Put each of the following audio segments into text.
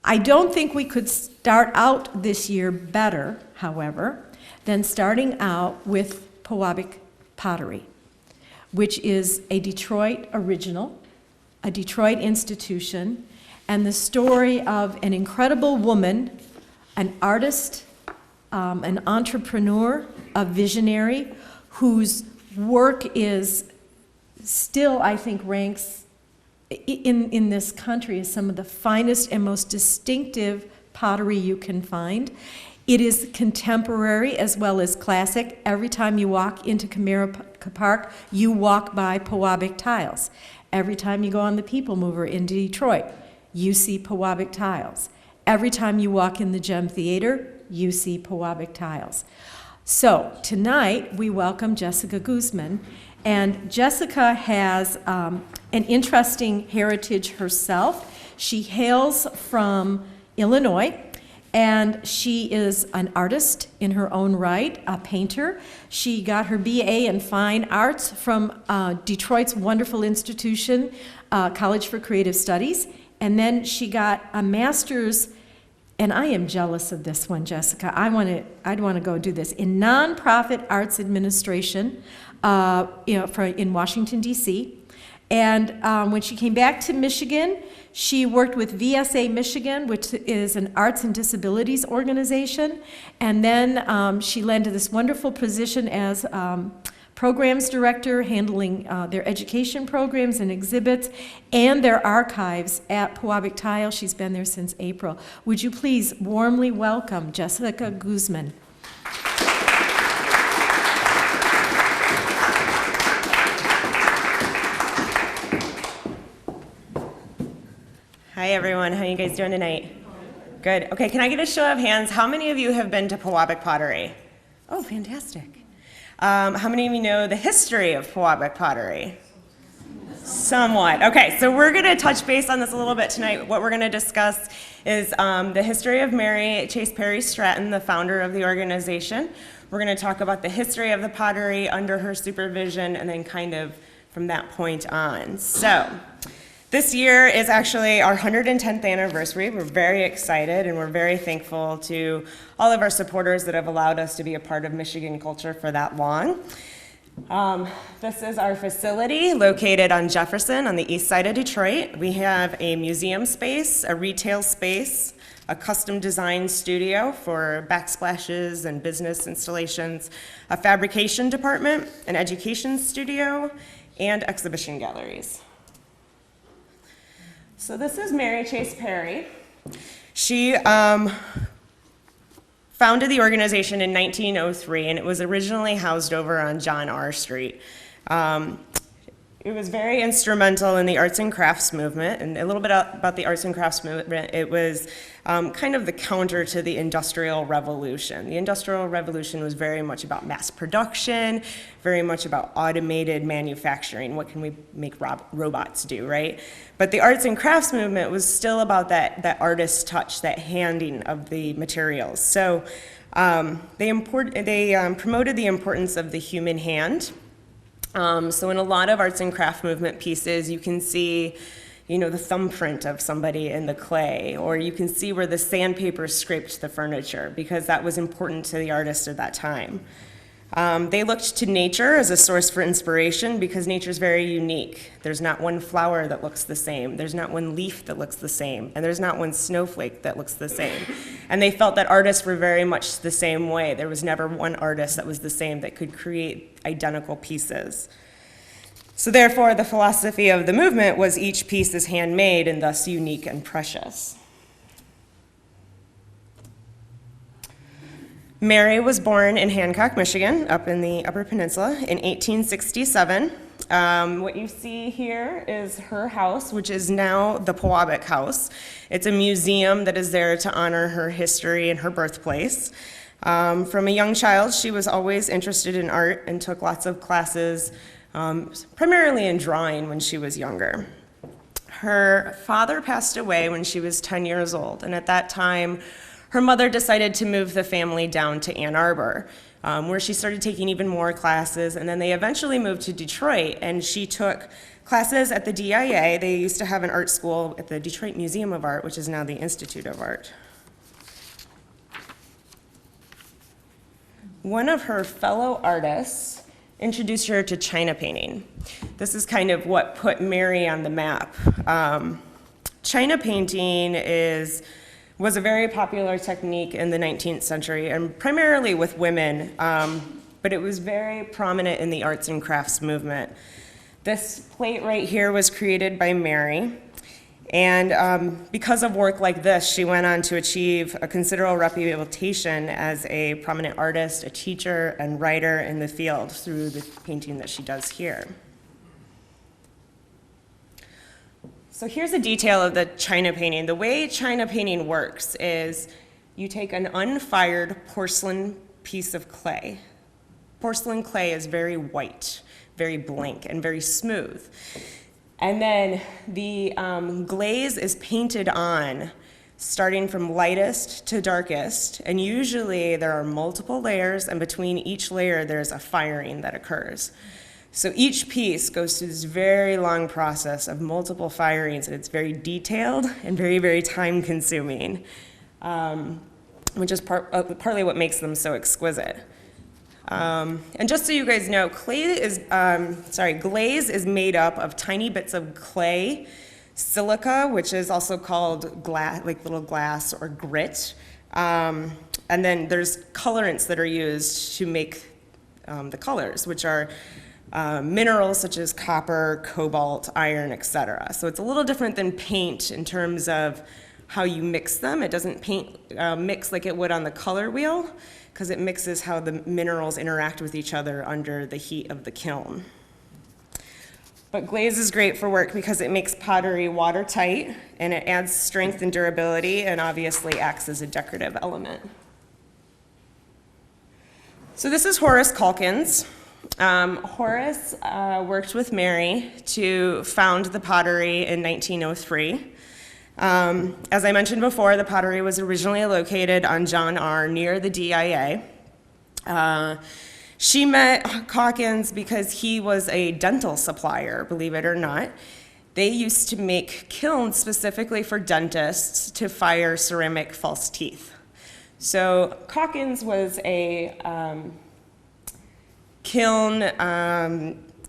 I don't think we could start out this year better, however, than starting out with Pewabic Pottery, which is a Detroit original, a Detroit institution, and the story of an incredible woman, an artist, an entrepreneur, a visionary, whose work is still, I think, ranks in this country as some of the finest and most distinctive pottery you can find. It is contemporary as well as classic. Every time you walk into Comerica Park, you walk by Pewabic tiles. Every time you go on the People Mover in Detroit, you see Pewabic tiles. Every time you walk in the Gem Theater, you see Pewabic tiles. So tonight we welcome Jessica Guzman, and Jessica has an interesting heritage herself. She hails from Illinois, and she is an artist in her own right, a painter. She got her BA in Fine Arts from Detroit's wonderful institution, College for Creative Studies, and then she got a master's, and I am jealous of this one, Jessica. I'd want to go do this, in nonprofit arts administration in Washington, D.C. And when she came back to Michigan, she worked with VSA Michigan, which is an arts and disabilities organization. And then she landed this wonderful position as programs director, handling their education programs and exhibits and their archives at Pewabic Tile. She's been there since April. Would you please warmly welcome Jessica Guzman. Hi everyone, how are you guys doing tonight? Good. Okay, can I get a show of hands? How many of you have been to Pewabic Pottery? Oh, fantastic. How many of you know the history of Pewabic Pottery? Somewhat. Okay, so we're going to touch base on this a little bit tonight. What we're going to discuss is the history of Mary Chase Perry Stratton, the founder of the organization. We're going to talk about the history of the pottery under her supervision, and then kind of from that point on. So, this year is actually our 110th anniversary. We're very excited and we're very thankful to all of our supporters that have allowed us to be a part of Michigan culture for that long. This is our facility located on Jefferson on the east side of Detroit. We have a museum space, a retail space, a custom design studio for backsplashes and business installations, a fabrication department, an education studio, and exhibition galleries. So this is Mary Chase Perry. She founded the organization in 1903, and it was originally housed over on John R. Street. It was very instrumental in the arts and crafts movement, and a little bit about the arts and crafts movement. It was kind of the counter to the Industrial Revolution. The Industrial Revolution was very much about mass production, very much about automated manufacturing. What can we make robots do, right? But the arts and crafts movement was still about that artist touch, that handing of the materials. So they promoted the importance of the human hand. So in a lot of arts and craft movement pieces, you can see, the thumbprint of somebody in the clay, or you can see where the sandpaper scraped the furniture, because that was important to the artist at that time. They looked to nature as a source for inspiration because nature is very unique. There's not one flower that looks the same. There's not one leaf that looks the same. And there's not one snowflake that looks the same. And they felt that artists were very much the same way. There was never one artist that was the same that could create identical pieces. So therefore, the philosophy of the movement was each piece is handmade and thus unique and precious. Mary was born in Hancock, Michigan, up in the Upper Peninsula, in 1867. What you see here is her house, which is now the Pewabic House. It's a museum that is there to honor her history and her birthplace. From a young child, she was always interested in art and took lots of classes, primarily in drawing when she was younger. Her father passed away when she was 10 years old, and at that time, her mother decided to move the family down to Ann Arbor, where she started taking even more classes, and then they eventually moved to Detroit, and she took classes at the DIA. They used to have an art school at the Detroit Museum of Art, which is now the Institute of Art. One of her fellow artists introduced her to China painting. This is kind of what put Mary on the map. China painting was a very popular technique in the 19th century, and primarily with women, but it was very prominent in the arts and crafts movement. This plate right here was created by Mary, and because of work like this, she went on to achieve a considerable reputation as a prominent artist, a teacher, and writer in the field through the painting that she does here. So here's a detail of the China painting. The way China painting works is you take an unfired porcelain piece of clay. Porcelain clay is very white, very blank, and very smooth. And then the glaze is painted on, starting from lightest to darkest, and usually there are multiple layers, and between each layer there's a firing that occurs. So each piece goes through this very long process of multiple firings, and it's very detailed and very, very time-consuming, which is partly what makes them so exquisite. And just so you guys know, glaze is made up of tiny bits of clay, silica, which is also called glass, like little glass or grit, and then there's colorants that are used to make the colors, which are minerals such as copper, cobalt, iron, etc. So it's a little different than paint in terms of how you mix them. It doesn't mix like it would on the color wheel, because it mixes how the minerals interact with each other under the heat of the kiln. But glaze is great for work because it makes pottery watertight, and it adds strength and durability, and obviously acts as a decorative element. So this is Horace Calkins. Horace worked with Mary to found the pottery in 1903. As I mentioned before, the pottery was originally located on John R. near the DIA. She met Calkins because he was a dental supplier, believe it or not. They used to make kilns specifically for dentists to fire ceramic false teeth. So Calkins was a kiln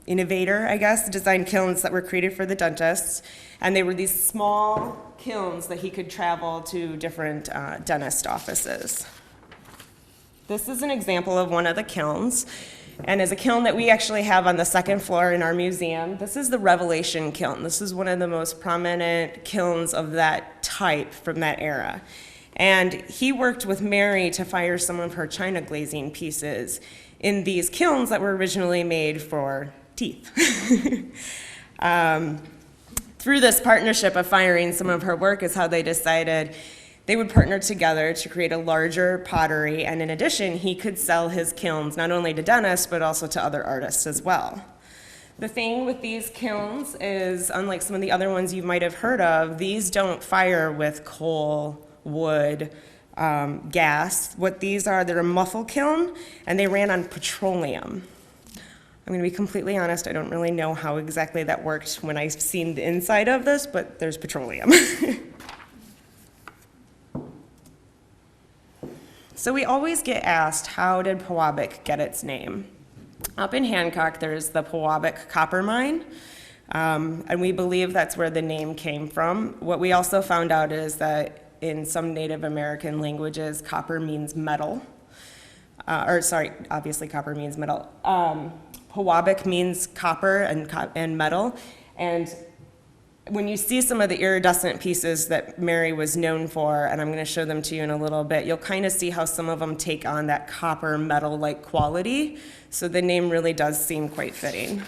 innovator, I guess, designed kilns that were created for the dentists. And they were these small kilns that he could travel to different dentist offices. This is an example of one of the kilns, and is a kiln that we actually have on the second floor in our museum. This is the Revelation kiln. This is one of the most prominent kilns of that type from that era. And he worked with Mary to fire some of her china glazing pieces in these kilns that were originally made for teeth. Through this partnership of firing some of her work is how they decided they would partner together to create a larger pottery, and in addition, he could sell his kilns not only to dentists, but also to other artists as well. The thing with these kilns is, unlike some of the other ones you might have heard of, these don't fire with coal, wood, gas. What these are, they're a muffle kiln, and they ran on petroleum. I'm going to be completely honest, I don't really know how exactly that worked when I've seen the inside of this, but there's petroleum. So we always get asked, how did Pewabic get its name? Up in Hancock, there's the Pewabic copper mine, and we believe that's where the name came from. What we also found out is that in some Native American languages, copper means metal. Obviously copper means metal. Pewabic means copper and metal, and when you see some of the iridescent pieces that Mary was known for, and I'm going to show them to you in a little bit, you'll kind of see how some of them take on that copper metal-like quality, so the name really does seem quite fitting.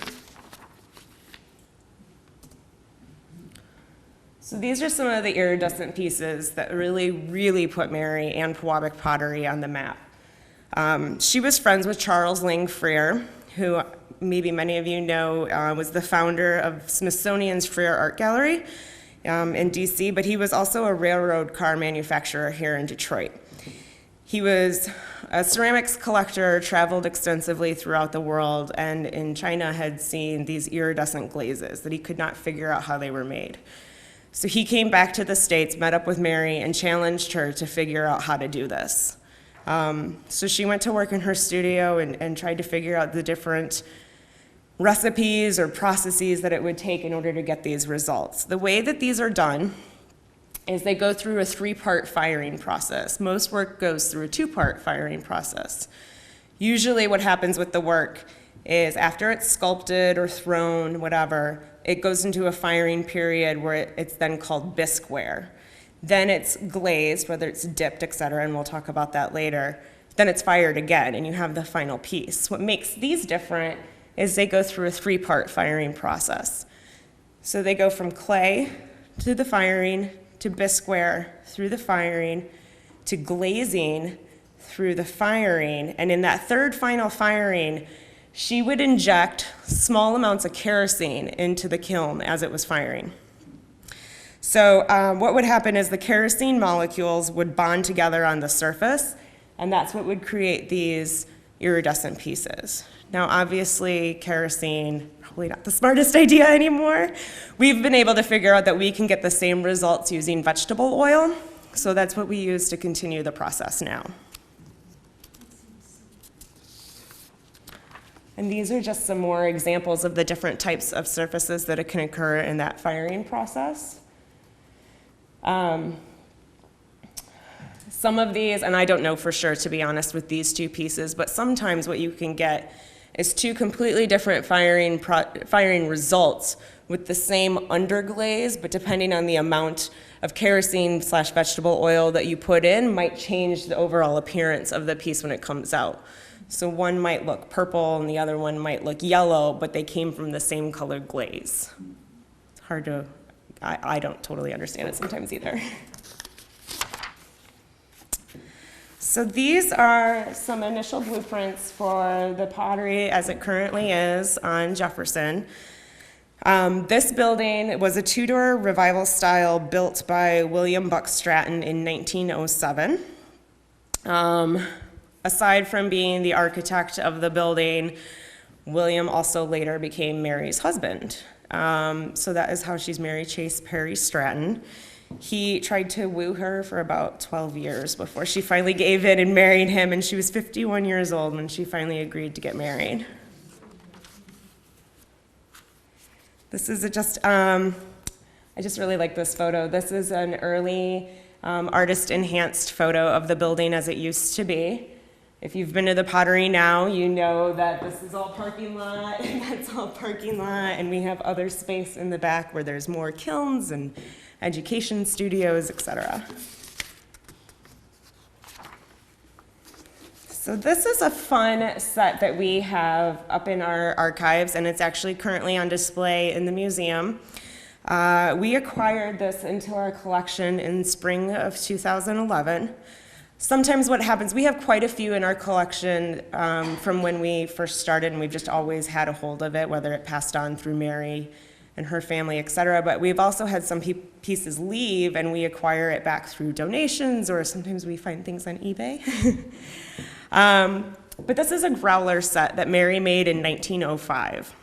So these are some of the iridescent pieces that really, really put Mary and Pewabic pottery on the map. She was friends with Charles Lang Freer, who maybe many of you know was the founder of Smithsonian's Freer Art Gallery. in DC, but he was also a railroad car manufacturer here in Detroit. He was a ceramics collector, traveled extensively throughout the world, and in China had seen these iridescent glazes that he could not figure out how they were made. So he came back to the States, met up with Mary, and challenged her to figure out how to do this. So she went to work in her studio and tried to figure out the different recipes or processes that it would take in order to get these results. The way that these are done is they go through a 3-part firing process. Most work goes through a 2-part firing process. Usually what happens with the work is after it's sculpted or thrown, whatever, it goes into a firing period where it's then called bisque wear. Then it's glazed, whether it's dipped, et cetera, and we'll talk about that later. Then it's fired again, and you have the final piece. What makes these different is they go through a 3-part firing process. So they go from clay to the firing, to bisque wear, through the firing, to glazing, through the firing, and in that third final firing, she would inject small amounts of kerosene into the kiln as it was firing. So what would happen is the kerosene molecules would bond together on the surface, and that's what would create these iridescent pieces. Now, obviously, kerosene, probably not the smartest idea anymore. We've been able to figure out that we can get the same results using vegetable oil, so that's what we use to continue the process now. And these are just some more examples of the different types of surfaces that can occur in that firing process. Some of these, and I don't know for sure to be honest with these two pieces, but sometimes what you can get is 2 completely different firing results with the same underglaze, but depending on the amount of kerosene/vegetable oil that you put in might change the overall appearance of the piece when it comes out. So one might look purple and the other one might look yellow, but they came from the same colored glaze. It's hard to, I don't totally understand it sometimes either. So these are some initial blueprints for the pottery as it currently is on Jefferson. This building was a Tudor revival style built by William Buck Stratton in 1907. Aside from being the architect of the building, William also later became Mary's husband. So that is how she's Mary Chase Perry Stratton. He tried to woo her for about 12 years before she finally gave in and married him, and she was 51 years old when she finally agreed to get married. This is I just really like this photo. This is an early artist-enhanced photo of the building as it used to be. If you've been to the Pottery now, you know that this is all parking lot, and that's all parking lot, and we have other space in the back where there's more kilns and education studios, etc. So this is a fun set that we have up in our archives, and it's actually currently on display in the museum. We acquired this into our collection in spring of 2011. Sometimes what happens, we have quite a few in our collection from when we first started, and we've just always had a hold of it, whether it passed on through Mary and her family, et cetera. But we've also had some pieces leave, and we acquire it back through donations, or sometimes we find things on eBay. But this is a growler set that Mary made in 1905.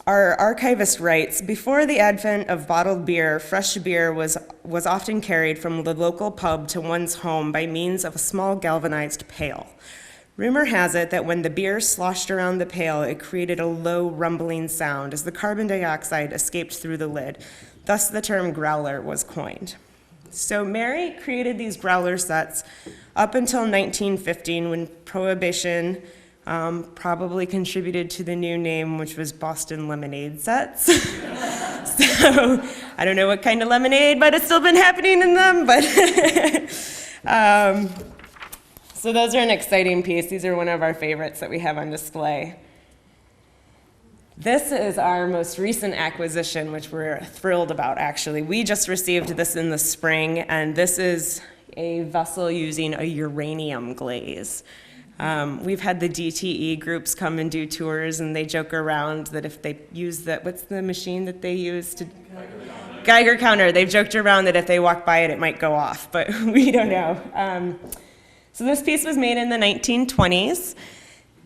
Our archivist writes, before the advent of bottled beer, fresh beer was often carried from the local pub to one's home by means of a small galvanized pail. Rumor has it that when the beer sloshed around the pail, it created a low rumbling sound as the carbon dioxide escaped through the lid. Thus the term growler was coined. So Mary created these growler sets up until 1915 when Prohibition probably contributed to the new name, which was Boston lemonade sets. So I don't know what kind of lemonade might have still been happening in them, but so those are an exciting piece. These are one of our favorites that we have on display. This is our most recent acquisition, which we're thrilled about, actually. We just received this in the spring, and this is a vessel using a uranium glaze. We've had the DTE groups come and do tours, and they joke around that if they use what's the machine that they use to... Geiger counter. They've joked around that if they walk by it, it might go off, but we don't know. So this piece was made in the 1920s,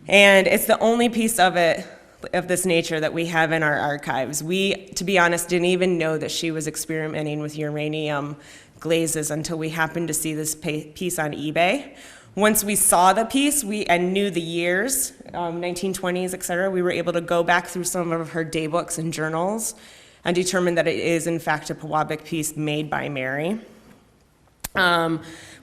and it's the only piece of this nature that we have in our archives. We, to be honest, didn't even know that she was experimenting with uranium glazes until we happened to see this piece on eBay. Once we saw the piece and knew the years, 1920s, et cetera, we were able to go back through some of her daybooks and journals and determine that it is, in fact, a Pewabic piece made by Mary.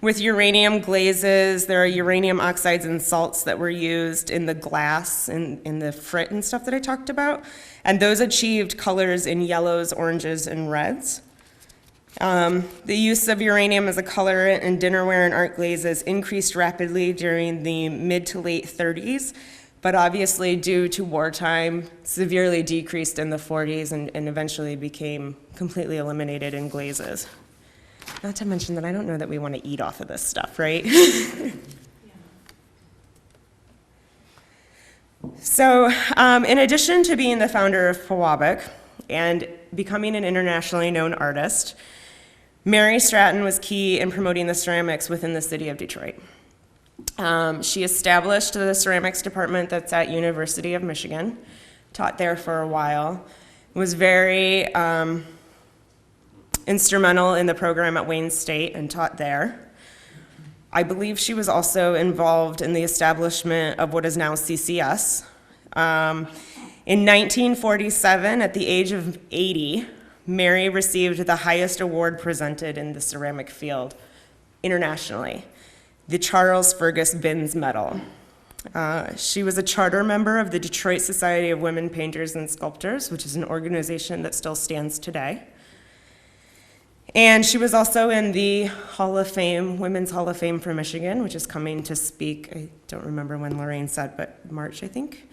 With uranium glazes, there are uranium oxides and salts that were used in the glass and in the frit and stuff that I talked about, and those achieved colors in yellows, oranges, and reds. The use of uranium as a colorant in dinnerware and art glazes increased rapidly during the mid to late 30s, but obviously due to wartime, severely decreased in the 40s and eventually became completely eliminated in glazes. Not to mention that I don't know that we want to eat off of this stuff, right? So, in addition to being the founder of Pewabic and becoming an internationally known artist, Mary Stratton was key in promoting the ceramics within the city of Detroit. She established the ceramics department that's at University of Michigan, taught there for a while, was very instrumental in the program at Wayne State and taught there. I believe she was also involved in the establishment of what is now CCS. In 1947, at the age of 80, Mary received the highest award presented in the ceramic field internationally, the Charles Fergus Binns Medal. She was a charter member of the Detroit Society of Women Painters and Sculptors, which is an organization that still stands today. And she was also in the Hall of Fame, Women's Hall of Fame for Michigan, which is coming to speak, I don't remember when Lorraine said, but March, I think.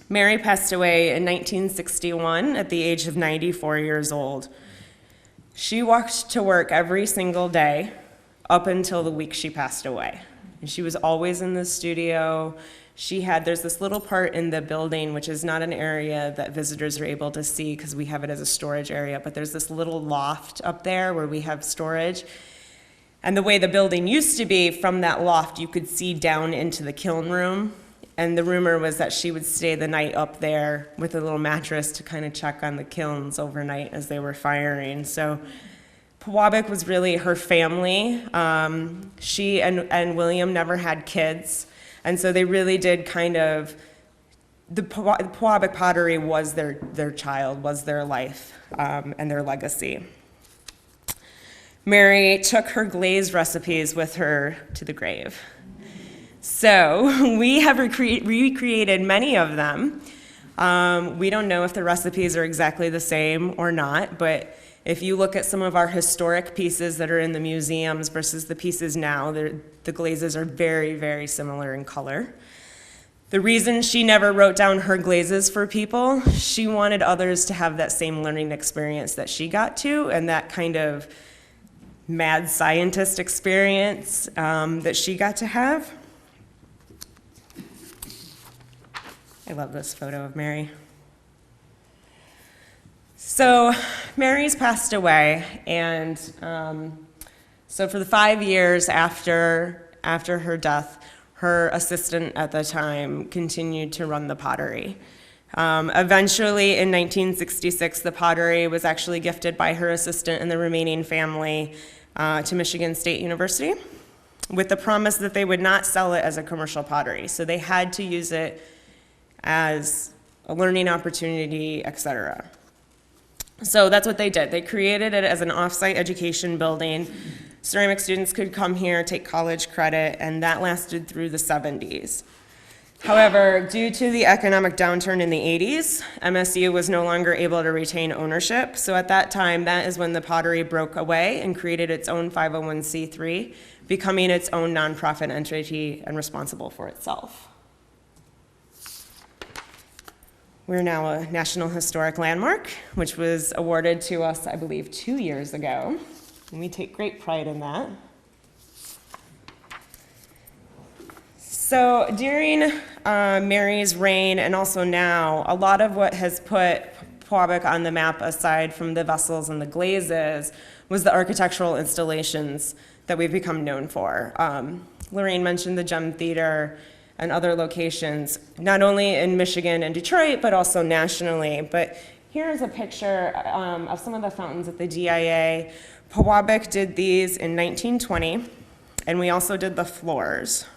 Mary passed away in 1961 at the age of 94 years old. She walked to work every single day up until the week she passed away. And she was always in the studio. There's this little part in the building, which is not an area that visitors are able to see because we have it as a storage area, but there's this little loft up there where we have storage. And the way the building used to be, from that loft, you could see down into the kiln room. And the rumor was that she would stay the night up there with a little mattress to kind of check on the kilns overnight as they were firing. So Pewabic was really her family. She and William never had kids. And so they really did kind of, the Pewabic pottery was their child, was their life, and their legacy. Mary took her glaze recipes with her to the grave. So we have recreated many of them. We don't know if the recipes are exactly the same or not, but if you look at some of our historic pieces that are in the museums versus the pieces now, the glazes are very, very similar in color. The reason she never wrote down her glazes for people, she wanted others to have that same learning experience that she got to, and that kind of mad scientist experience that she got to have. I love this photo of Mary. So Mary's passed away, and so for the 5 years after her death, her assistant at the time continued to run the pottery. Eventually, in 1966, the pottery was actually gifted by her assistant and the remaining family to Michigan State University, with the promise that they would not sell it as a commercial pottery. So they had to use it as a learning opportunity, etc. So that's what they did. They created it as an off-site education building. Ceramic students could come here, take college credit, and that lasted through the 70s. However, due to the economic downturn in the 80s, MSU was no longer able to retain ownership. So at that time, that is when the pottery broke away and created its own 501c3, becoming its own nonprofit entity and responsible for itself. We're now a National Historic Landmark, which was awarded to us, I believe, 2 years ago. and we take great pride in that. So during Mary's reign and also now, a lot of what has put Pewabic on the map, aside from the vessels and the glazes, was the architectural installations that we've become known for. Lorraine mentioned the Gem Theater and other locations, not only in Michigan and Detroit, but also nationally. But here's a picture of some of the fountains at the DIA. Pewabic did these in 1920, and we also did the floors.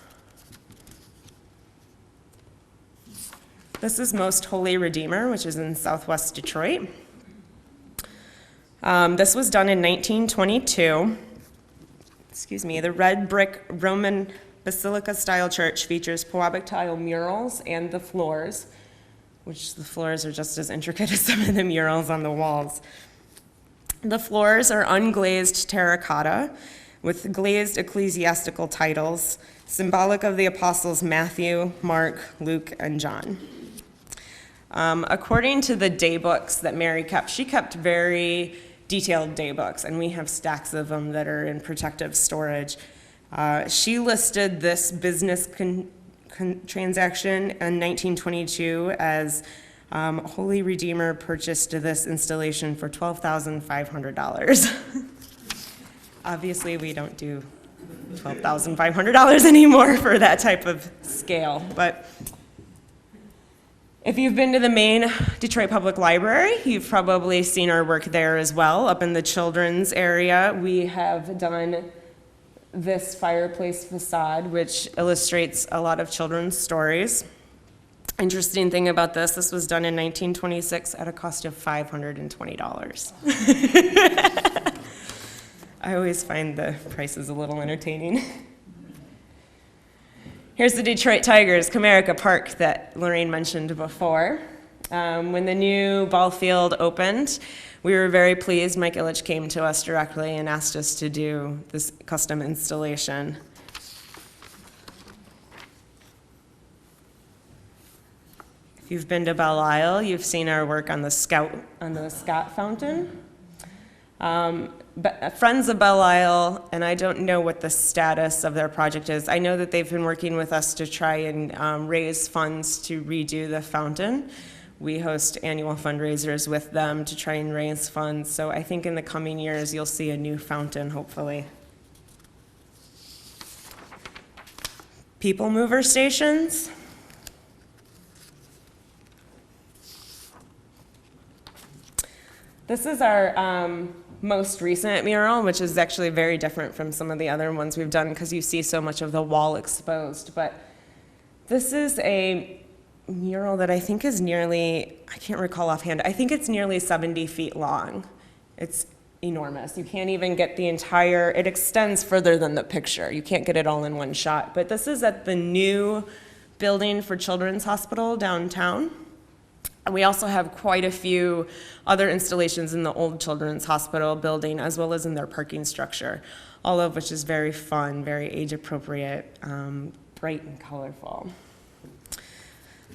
This is Most Holy Redeemer, which is in southwest Detroit. This was done in 1922. The red brick Roman Basilica-style church features Pewabic tile murals and the floors, which the floors are just as intricate as some of the murals on the walls. The floors are unglazed terracotta with glazed ecclesiastical titles, symbolic of the apostles Matthew, Mark, Luke, and John. According to the daybooks that Mary kept, she kept very detailed daybooks, and we have stacks of them that are in protective storage. She listed this business transaction in 1922 as Holy Redeemer purchased this installation for $12,500. Obviously, we don't do $12,500 anymore for that type of scale, but if you've been to the main Detroit Public Library, you've probably seen our work there as well. Up in the children's area, we have done this fireplace facade, which illustrates a lot of children's stories. Interesting thing about this was done in 1926 at a cost of $520. I always find the prices a little entertaining. Here's the Detroit Tigers, Comerica Park, that Lorraine mentioned before. When the new ball field opened, we were very pleased. Mike Illich came to us directly and asked us to do this custom installation. If you've been to Belle Isle, you've seen our work on the Scott Fountain. But Friends of Belle Isle, and I don't know what the status of their project is. I know that they've been working with us to try and raise funds to redo the fountain. We host annual fundraisers with them to try and raise funds. So I think in the coming years, you'll see a new fountain, hopefully. People mover stations. This is our most recent mural, which is actually very different from some of the other ones we've done because you see so much of the wall exposed. But this is a mural that I think is nearly, I can't recall offhand, I think it's nearly 70 feet long. It's enormous. You can't even get the entire, it extends further than the picture. You can't get it all in one shot. But this is at the new building for Children's Hospital downtown. And we also have quite a few other installations in the old Children's Hospital building, as well as in their parking structure, all of which is very fun, very age-appropriate, bright and colorful.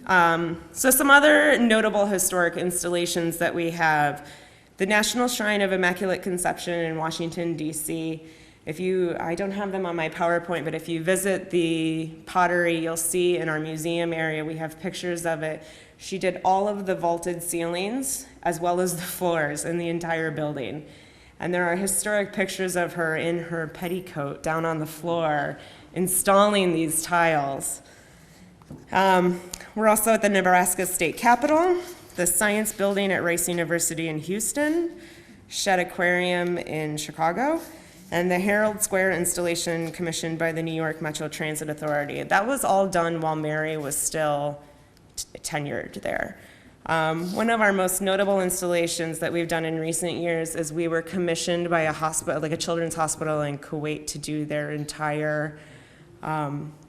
So some other notable historic installations that we have. The National Shrine of Immaculate Conception in Washington, D.C. I don't have them on my PowerPoint, but if you visit the Pottery, you'll see in our museum area, we have pictures of it. She did all of the vaulted ceilings as well as the floors in the entire building. And there are historic pictures of her in her petticoat down on the floor installing these tiles. We're also at the Nebraska State Capitol, the Science Building at Rice University in Houston, Shedd Aquarium in Chicago, and the Herald Square installation commissioned by the New York Metro Transit Authority. That was all done while Mary was still tenured there. One of our most notable installations that we've done in recent years is we were commissioned by a hospital, like a children's hospital in Kuwait, to do their entire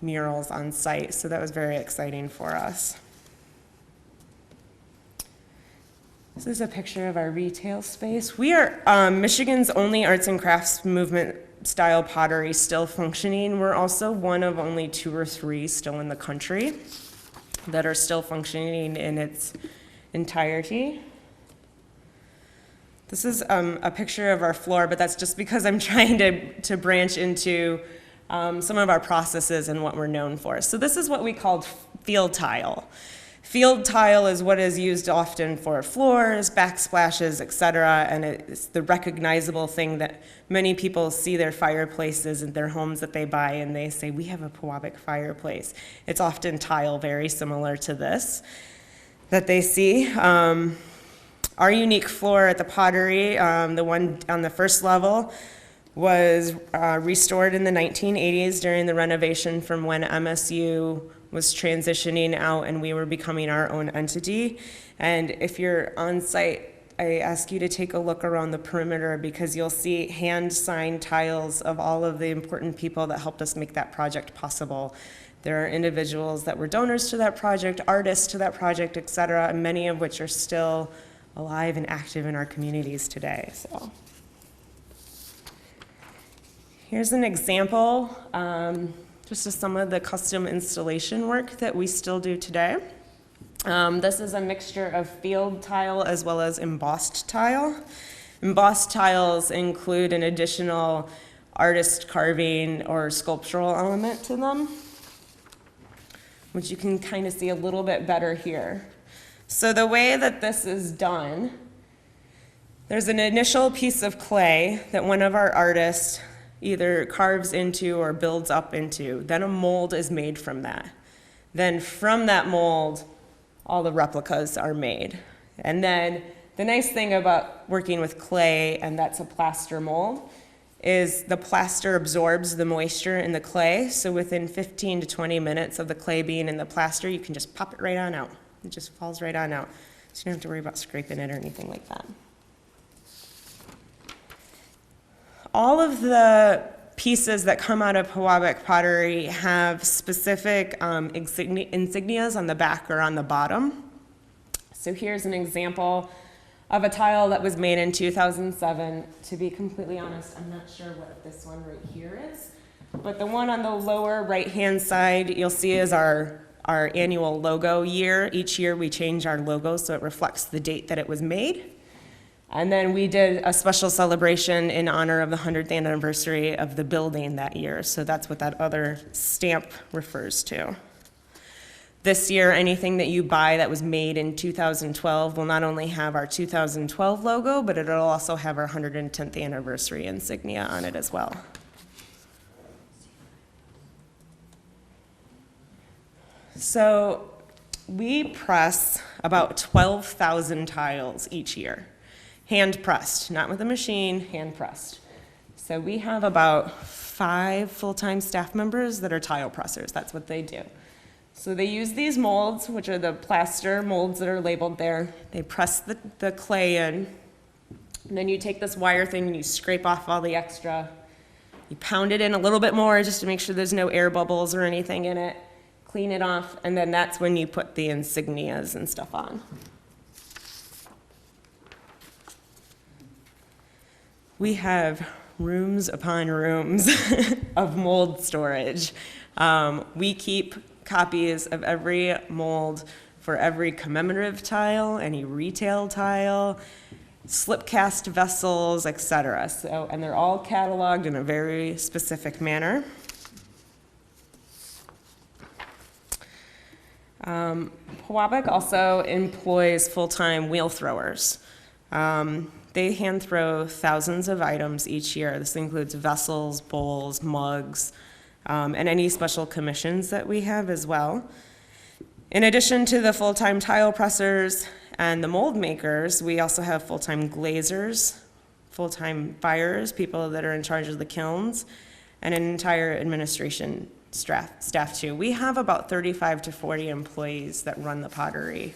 murals on site. So that was very exciting for us. This is a picture of our retail space. We are Michigan's only arts and crafts movement style pottery still functioning. We're also one of only 2 or 3 still in the country that are still functioning in its entirety. This is a picture of our floor, but that's just because I'm trying to branch into some of our processes and what we're known for. So this is what we called field tile. Field tile is what is used often for floors, backsplashes, etc., and it's the recognizable thing that many people see their fireplaces in their homes that they buy, and they say, we have a Pewabic fireplace. It's often tile, very similar to this, that they see. Our unique floor at the Pottery, the one on the first level, was restored in the 1980s during the renovation from when MSU was transitioning out and we were becoming our own entity. And if you're on site, I ask you to take a look around the perimeter because you'll see hand-signed tiles of all of the important people that helped us make that project possible. There are individuals that were donors to that project, artists to that project, et cetera, and many of which are still alive and active in our communities today. So here's an example, just of some of the custom installation work that we still do today. This is a mixture of field tile as well as embossed tile. Embossed tiles include an additional artist carving or sculptural element to them, which you can kind of see a little bit better here. So the way that this is done, there's an initial piece of clay that one of our artists either carves into or builds up into. Then a mold is made from that. Then from that mold, all the replicas are made. And then the nice thing about working with clay, and that's a plaster mold, is the plaster absorbs the moisture in the clay. So within 15 to 20 minutes of the clay being in the plaster, you can just pop it right on out. It just falls right on out. So you don't have to worry about scraping it or anything like that. All of the pieces that come out of Pewabic pottery have specific insignias on the back or on the bottom. So here's an example of a tile that was made in 2007. To be completely honest, I'm not sure what this one right here is, but the one on the lower right-hand side you'll see is our annual logo year. Each year we change our logo so it reflects the date that it was made. And then we did a special celebration in honor of the 100th anniversary of the building that year. So that's what that other stamp refers to. This year, anything that you buy that was made in 2012 will not only have our 2012 logo, but it'll also have our 110th anniversary insignia on it as well. So we press about 12,000 tiles each year. Hand pressed, not with a machine, hand pressed. So we have about 5 full-time staff members that are tile pressers. That's what they do. So they use these molds, which are the plaster molds that are labeled there. They press the clay in. And then you take this wire thing and you scrape off all the extra. You pound it in a little bit more just to make sure there's no air bubbles or anything in it. Clean it off, and then that's when you put the insignias and stuff on. We have rooms upon rooms of mold storage. We keep copies of every mold for every commemorative tile, any retail tile, slip cast vessels, etc. So, and they're all cataloged in a very specific manner. Pewabic also employs full-time wheel throwers. They hand throw thousands of items each year. This includes vessels, bowls, mugs, and any special commissions that we have as well. In addition to the full-time tile pressers and the mold makers, we also have full-time glazers, full-time buyers, people that are in charge of the kilns, and an entire administration staff too. We have about 35 to 40 employees that run the pottery.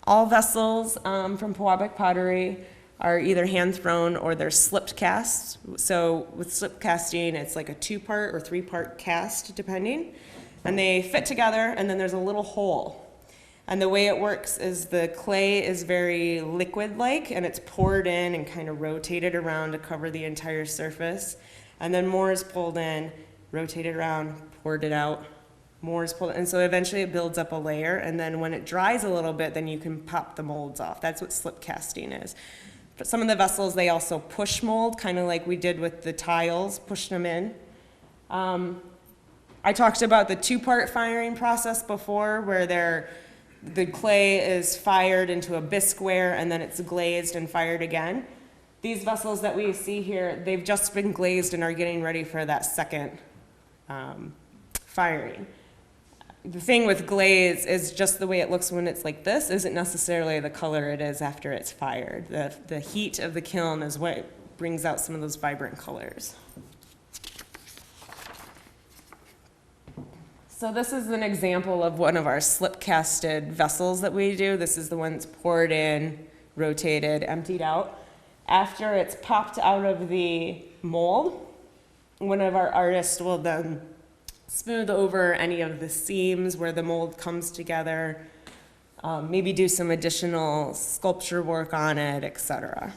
All vessels from Pewabic pottery are either hand thrown or they're slipped cast. So with slip casting, it's like a 2-part or 3-part cast, depending. And they fit together, and then there's a little hole. And the way it works is the clay is very liquid-like, and it's poured in and kind of rotated around to cover the entire surface. And then more is pulled in, rotated around, poured it out, more is pulled, and so eventually it builds up a layer, and then when it dries a little bit, then you can pop the molds off. That's what slip casting is. But some of the vessels, they also push mold, kind of like we did with the tiles, pushed them in. I talked about the two-part firing process before, where the clay is fired into a bisqueware, and then it's glazed and fired again. These vessels that we see here, they've just been glazed and are getting ready for that second firing. The thing with glaze is just the way it looks when it's like this isn't necessarily the color it is after it's fired. The heat of the kiln is what brings out some of those vibrant colors. So this is an example of one of our slip-casted vessels that we do. This is the one that's poured in, rotated, emptied out. After it's popped out of the mold, one of our artists will then smooth over any of the seams where the mold comes together, maybe do some additional sculpture work on it, etc.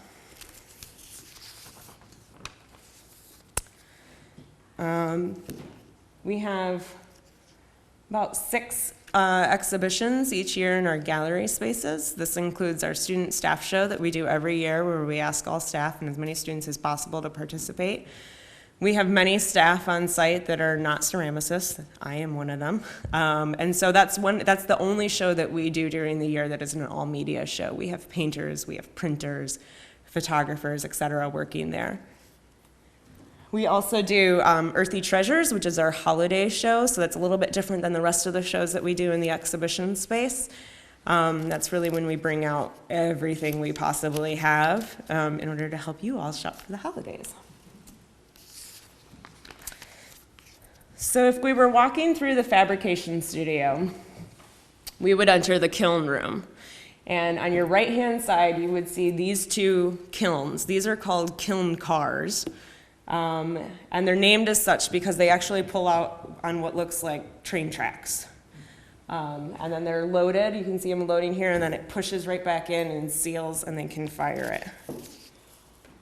We have about 6 exhibitions each year in our gallery spaces. This includes our student staff show that we do every year, where we ask all staff and as many students as possible to participate. We have many staff on site that are not ceramicists. I am one of them. And so that's the only show that we do during the year that is an all media show. We have painters, we have printers, photographers, et cetera, working there. We also do Earthy Treasures, which is our holiday show. So that's a little bit different than the rest of the shows that we do in the exhibition space. That's really when we bring out everything we possibly have in order to help you all shop for the holidays. So if we were walking through the fabrication studio, we would enter the kiln room. And on your right-hand side, you would see these 2 kilns. These are called kiln cars. And they're named as such because they actually pull out on what looks like train tracks. And then they're loaded. You can see them loading here, and then it pushes right back in and seals, and they can fire it.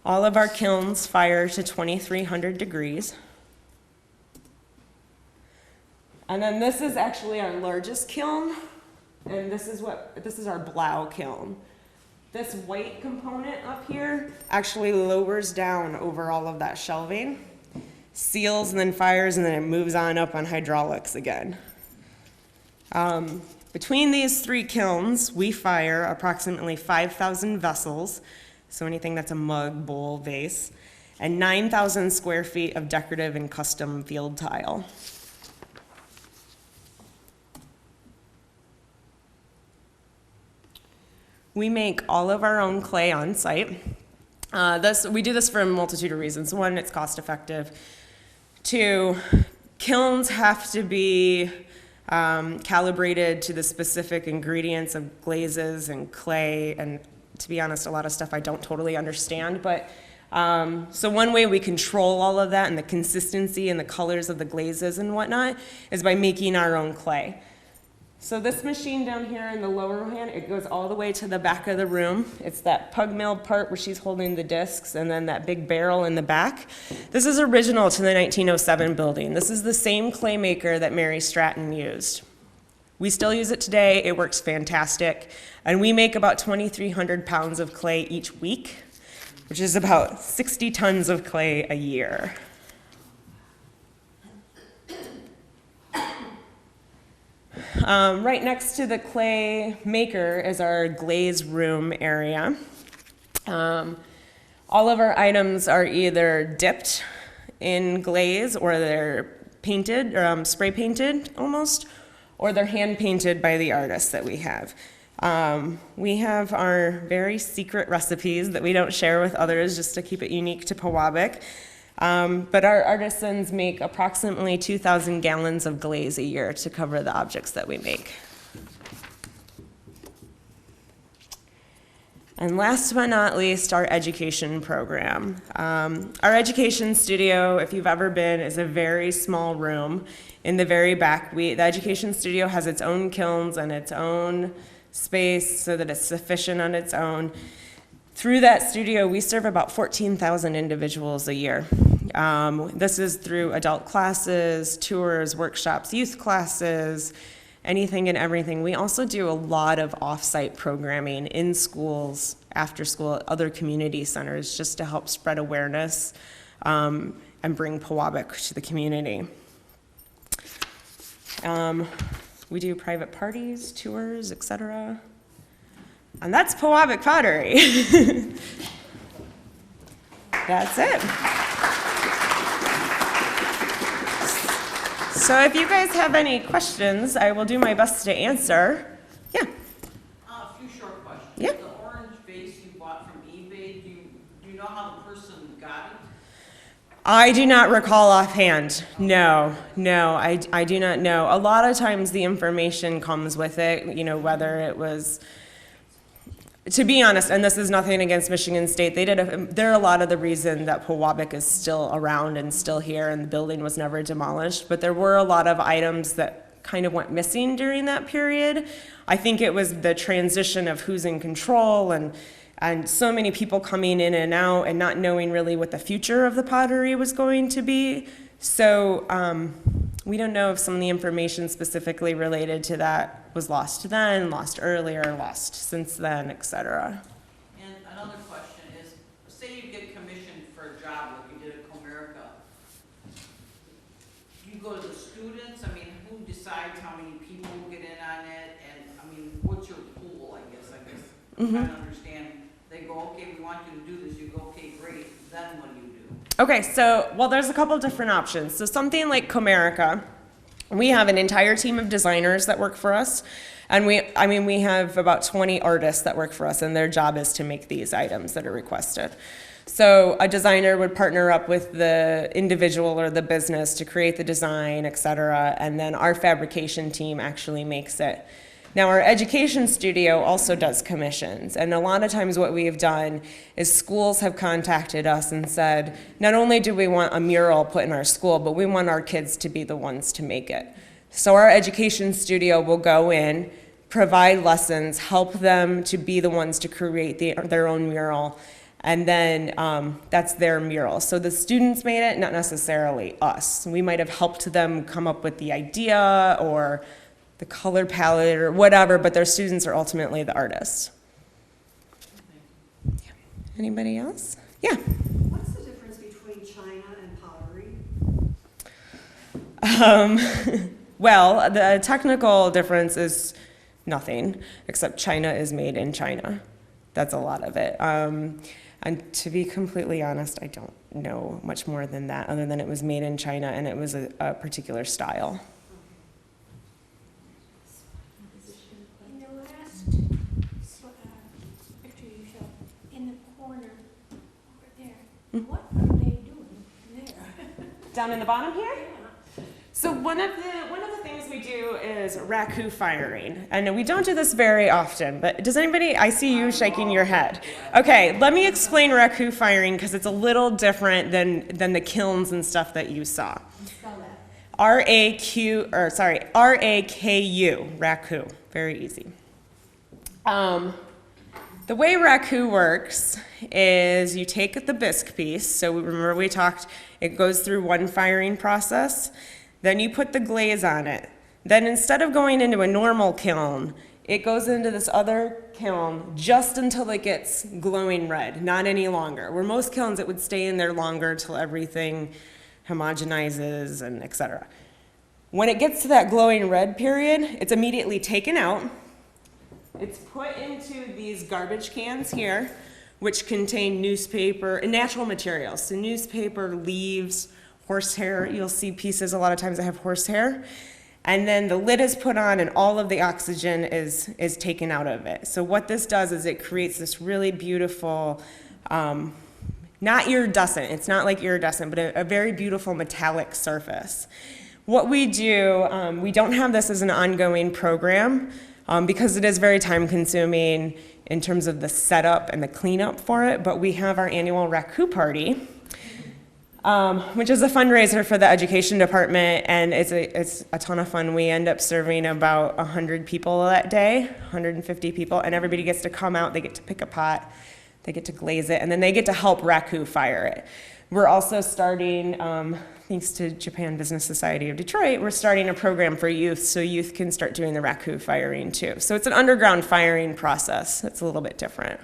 All of our kilns fire to 2,300 degrees. And then this is actually our largest kiln, and this is our Blau kiln. This white component up here actually lowers down over all of that shelving, seals and then fires, and then it moves on up on hydraulics again. Between these 3 kilns, we fire approximately 5,000 vessels, so anything that's a mug, bowl, vase, and 9,000 square feet of decorative and custom field tile. We make all of our own clay on site. We do this for a multitude of reasons. 1, it's cost effective. 2, kilns have to be calibrated to the specific ingredients of glazes and clay, and to be honest, a lot of stuff I don't totally understand. But so one way we control all of that and the consistency and the colors of the glazes and whatnot is by making our own clay. So this machine down here in the lower hand, it goes all the way to the back of the room. It's that pug mill part where she's holding the discs, and then that big barrel in the back. This is original to the 1907 building. This is the same clay maker that Mary Stratton used. We still use it today. It works fantastic. And we make about 2,300 pounds of clay each week, which is about 60 tons of clay a year. Right next to the clay maker is our glaze room area. All of our items are either dipped in glaze, or they're painted, or spray painted almost, or they're hand painted by the artists that we have. We have our very secret recipes that we don't share with others just to keep it unique to Pewabic. But our artisans make approximately 2,000 gallons of glaze a year to cover the objects that we make. And last but not least, our education program. Our education studio, if you've ever been, is a very small room in the very back. The education studio has its own kilns and its own space so that it's sufficient on its own. Through that studio, we serve about 14,000 individuals a year. This is through adult classes, tours, workshops, youth classes, anything and everything. We also do a lot of off-site programming in schools, after school, other community centers, just to help spread awareness and bring Pewabic to the community. We do private parties, tours, etc. And that's Pewabic Pottery. That's it. So if you guys have any questions, I will do my best to answer. Yeah? A few short questions. Yeah. The orange vase you bought from eBay, do you know how the person got it? I do not recall offhand. No, I do not know. A lot of times the information comes with it, you know, whether it was, to be honest, and this is nothing against Michigan State, they're a lot of the reason that Pewabic is still around and still here and the building was never demolished, but there were a lot of items that kind of went missing during that period. I think it was the transition of who's in control and so many people coming in and out and not knowing really what the future of the pottery was going to be. So we don't know if some of the information specifically related to that was lost then, lost earlier, lost since then, etc. And another question is, say you get commissioned for a job like you did at Comerica. You go to the students, I mean, who decides how many people get in on it? And, I mean, what's your pool, I guess? I'm trying to understand. They go, okay, we want you to do this. You go, okay, great. Then what do you do? Okay, so, well, there's a couple different options. So something like Comerica, we have an entire team of designers that work for us. And we have about 20 artists that work for us, and their job is to make these items that are requested. So a designer would partner up with the individual or the business to create the design, et cetera, and then our fabrication team actually makes it. Now, our education studio also does commissions, and a lot of times what we have done is schools have contacted us and said, not only do we want a mural put in our school, but we want our kids to be the ones to make it. So our education studio will go in, provide lessons, help them to be the ones to create their own mural, and then that's their mural. So the students made it, not necessarily us. We might have helped them come up with the idea or the color palette or whatever, but their students are ultimately the artists. Yeah. Anybody else? Yeah. What's the difference between China and pottery? Well, the technical difference is nothing, except China is made in China. That's a lot of it. And to be completely honest, I don't know much more than that, other than it was made in China and it was a particular style. In the last picture you showed, in the corner over there, what are they doing there? Down in the bottom here? Yeah. So one of the things we do is raku firing, and we don't do this very often, but does anybody, I see you shaking your head. Okay, let me explain raku firing because it's a little different than the kilns and stuff that you saw. Spell that. R-A-Q, or sorry, R-A-K-U, raku, very easy. The way raku works is you take the bisque piece, so remember we talked, it goes through one firing process, then you put the glaze on it. Then instead of going into a normal kiln, it goes into this other kiln just until it gets glowing red, not any longer. Where most kilns, it would stay in there longer till everything homogenizes and etc. When it gets to that glowing red period, it's immediately taken out. It's put into these garbage cans here, which contain newspaper and natural materials. So newspaper, leaves, horsehair. You'll see pieces a lot of times that have horsehair. And then the lid is put on and all of the oxygen is taken out of it. So what this does is it creates this really beautiful, not iridescent, it's not like iridescent, but a very beautiful metallic surface. What we do, we don't have this as an ongoing program because it is very time consuming in terms of the setup and the cleanup for it, but we have our annual raku party, which is a fundraiser for the education department, and it's a ton of fun. We end up serving about 100 people that day, 150 people, and everybody gets to come out, they get to pick a pot, They get to glaze it, and then they get to help raku fire it. We're also starting, thanks to Japan Business Society of Detroit, we're starting a program for youth so youth can start doing the raku firing too. So it's an underground firing process. It's a little bit different.